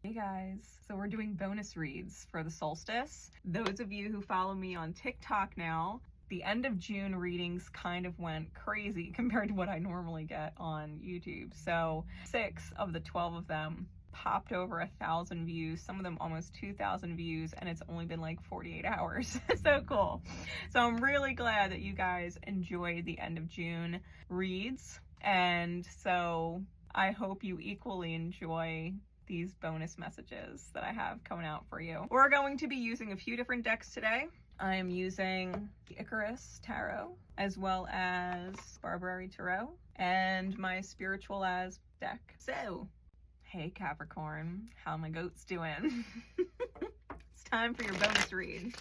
Hey guys, so we're doing bonus reads for the solstice. Those of you who follow me on TikTok now, the end of June readings kind of went crazy compared to what I normally get on YouTube. So 6 of the 12 of them popped over 1,000 views, some of them almost 2,000 views, and it's only been like 48 hours. So cool. So I'm really glad that you guys enjoyed the end of June reads, and so I hope you equally enjoy these bonus messages that I have coming out for you. We're going to be using a few different decks today. I am using the Icarus Tarot, as well as Barbary Tarot, and my Spiritual As deck. So, hey Capricorn, how my goats doing? It's time for your bonus read.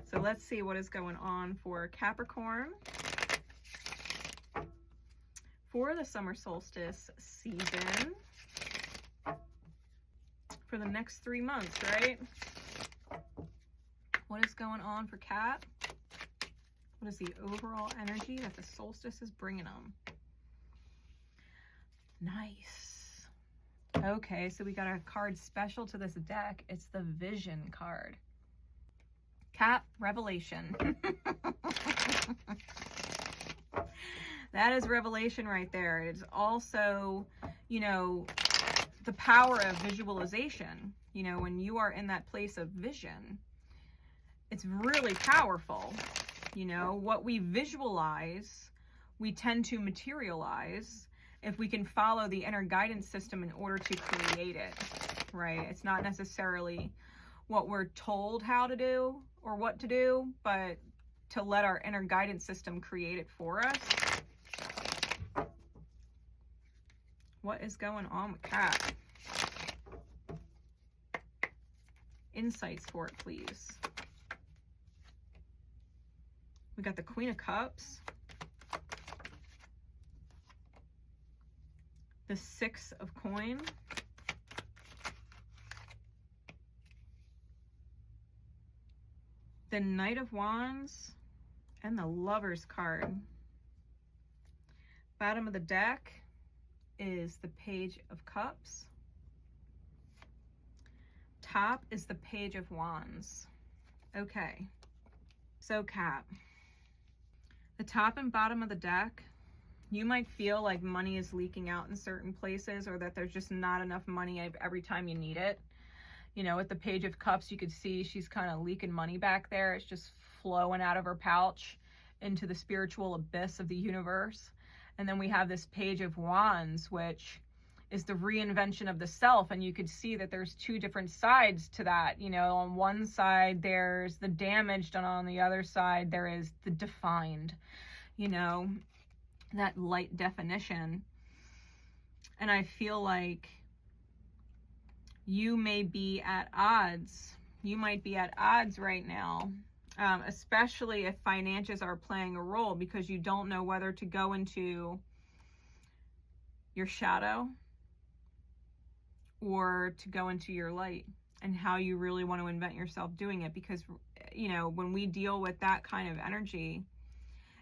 So let's see what is going on for Capricorn for the summer solstice season. For the next 3 months, right? What is going on for Cap? What is the overall energy that the solstice is bringing them? Nice. Okay, so we got a card special to this deck. It's the Vision card. Cap, revelation. That is revelation right there. It's also, you know, the power of visualization. You know, when you are in that place of vision, it's really powerful. You know, what we visualize, we tend to materialize if we can follow the inner guidance system in order to create it, right? It's not necessarily what we're told how to do or what to do, but to let our inner guidance system create it for us. What is going on with Cap? Insights for it, please. We got the Queen of Cups, the 6 of Coin, the Knight of Wands, and the Lover's card. Bottom of the deck is the Page of Cups. Top is the Page of Wands. Okay, so Cap, the top and bottom of the deck, you might feel like money is leaking out in certain places, or that there's just not enough money every time you need it. You know, with the Page of Cups, you could see she's kind of leaking money back there. It's just flowing out of her pouch into the spiritual abyss of the universe. And then we have this Page of Wands, which is the reinvention of the self, and you could see that there's 2 different sides to that. You know, on one side there's the damaged, and on the other side there is the defined, you know, that light definition. And I feel like you may be at odds. You might be at odds right now, especially if finances are playing a role, because you don't know whether to go into your shadow or to go into your light, and how you really want to invent yourself doing it. Because, you know, when we deal with that kind of energy,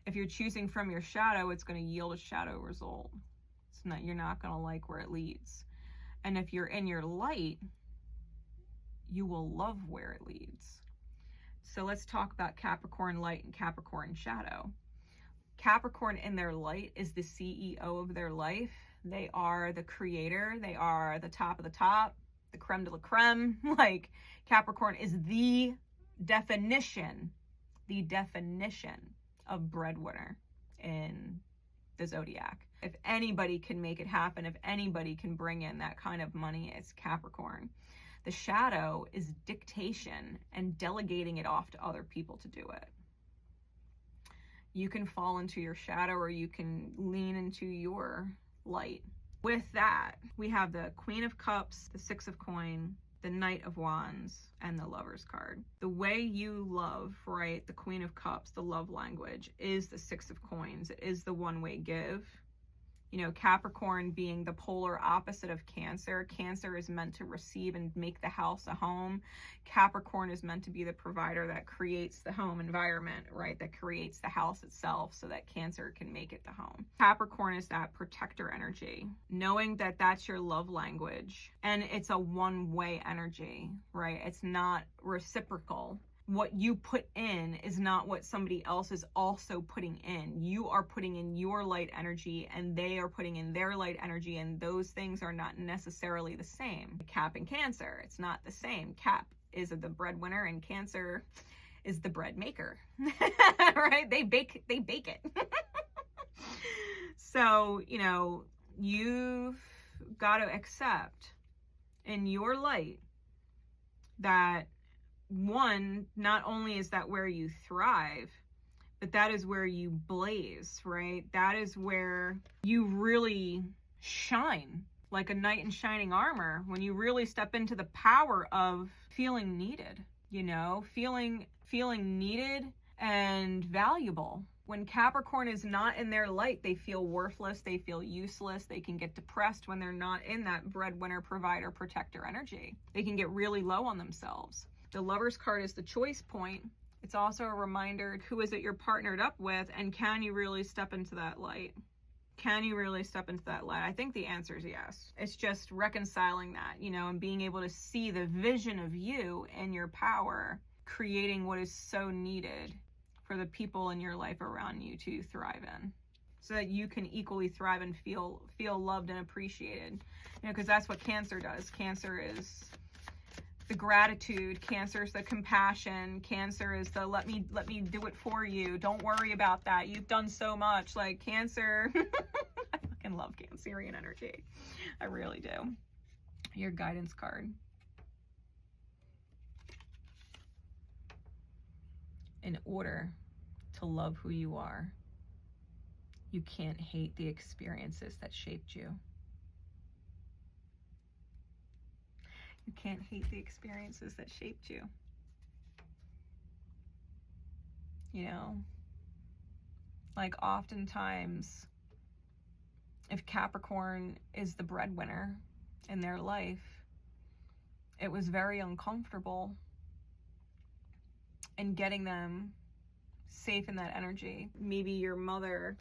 if you're choosing from your shadow, it's going to yield a shadow result. It's not, you're not going to like where it leads. And if you're in your light, you will love where it leads. So let's talk about Capricorn light and Capricorn shadow. Capricorn in their light is the CEO of their life. They are the creator. They are the top of the top, the creme de la creme. Like, Capricorn is the definition of breadwinner in the zodiac. If anybody can make it happen, if anybody can bring in that kind of money, it's Capricorn. The shadow is dictation and delegating it off to other people to do it. You can fall into your shadow, or you can lean into your light. With that, we have the Queen of Cups, the 6 of Coin, the Knight of Wands, and the Lover's card. The way you love, right, the Queen of Cups, the love language, is the 6 of Coins. It is the one-way give. You know, Capricorn being the polar opposite of Cancer. Cancer is meant to receive and make the house a home. Capricorn is meant to be the provider that creates the home environment, right? That creates the house itself so that Cancer can make it the home. Capricorn is that protector energy, knowing that that's your love language. And it's a one-way energy, right? It's not reciprocal. What you put in is not what somebody else is also putting in. You are putting in your light energy and they are putting in their light energy, and those things are not necessarily the same. Cap and Cancer, it's not the same. Cap is the breadwinner and Cancer is the bread maker, right? They bake it. So, you know, you've got to accept in your light that, one, not only is that where you thrive, but that is where you blaze, right? That is where you really shine like a knight in shining armor, when you really step into the power of feeling needed, you know, feeling needed and valuable. When Capricorn is not in their light, they feel worthless, they feel useless, they can get depressed when they're not in that breadwinner, provider, protector energy. They can get really low on themselves. The Lover's card is the choice point. It's also a reminder, who is it you're partnered up with, and can you really step into that light? Can you really step into that light? I think the answer is yes. It's just reconciling that, you know, and being able to see the vision of you and your power, creating what is so needed for the people in your life around you to thrive in, so that you can equally thrive and feel loved and appreciated. You know, because that's what Cancer does. Cancer is the gratitude. Cancer is the compassion. Cancer is the let me do it for you. Don't worry about that. You've done so much. Like Cancer. I fucking love Cancerian energy. I really do. Your guidance card. In order to love who you are, you can't hate the experiences that shaped you. You can't hate the experiences that shaped you. You know, like oftentimes, if Capricorn is the breadwinner in their life, it was very uncomfortable in getting them safe in that energy. Maybe your mother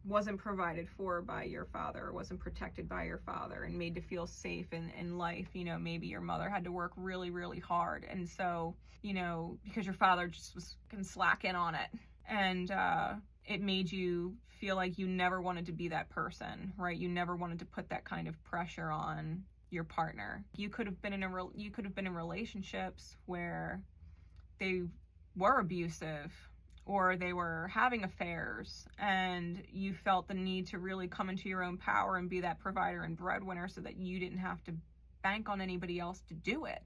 wasn't provided for by your father, wasn't protected by your father, and made to feel safe in life. You know, maybe your mother had to work really, really hard, and so, you know, because your father just was slacking on it, and it made you feel like you never wanted to be that person, right? You never wanted to put that kind of pressure on your partner. You could have been in relationships where they were abusive, or they were having affairs, and you felt the need to really come into your own power and be that provider and breadwinner so that you didn't have to bank on anybody else to do it,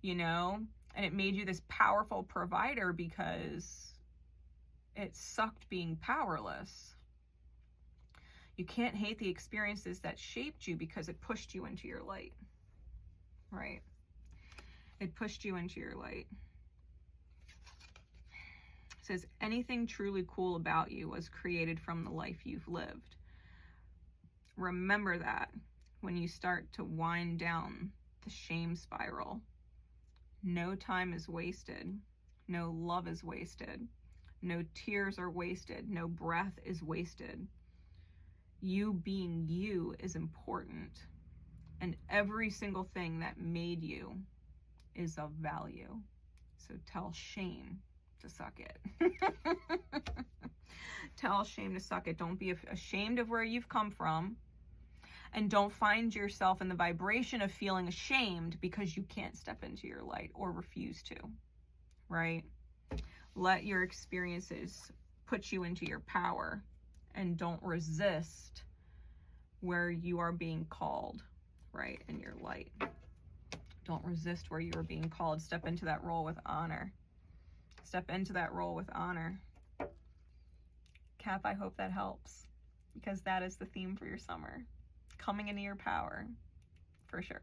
you know? And it made you this powerful provider because it sucked being powerless. You can't hate the experiences that shaped you because it pushed you into your light, right? It pushed you into your light. Says anything truly cool about you was created from the life you've lived. Remember that when you start to wind down the shame spiral. No time is wasted. No love is wasted. No tears are wasted. No breath is wasted. You being you is important. And every single thing that made you is of value. So tell shame to suck it. Tell shame to suck it. Don't be ashamed of where you've come from, and don't find yourself in the vibration of feeling ashamed because you can't step into your light or refuse to, right? Let your experiences put you into your power, and don't resist where you are being called, right, in your light. Don't resist where you are being called. Step into that role with honor. Step into that role with honor. Cap, I hope that helps, because that is the theme for your summer. Coming into your power, for sure.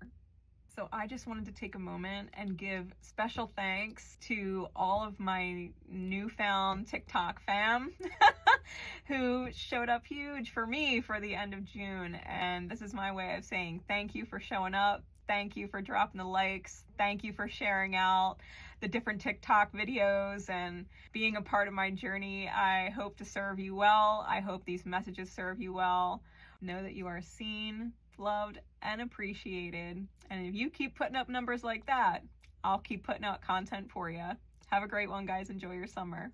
So I just wanted to take a moment and give special thanks to all of my newfound TikTok fam. who showed up huge for me for the end of June. And this is my way of saying thank you for showing up. Thank you for dropping the likes. Thank you for sharing out the different TikTok videos and being a part of my journey. I hope to serve you well. I hope these messages serve you well. Know that you are seen, loved, and appreciated. And if you keep putting up numbers like that, I'll keep putting out content for you. Have a great one, guys. Enjoy your summer.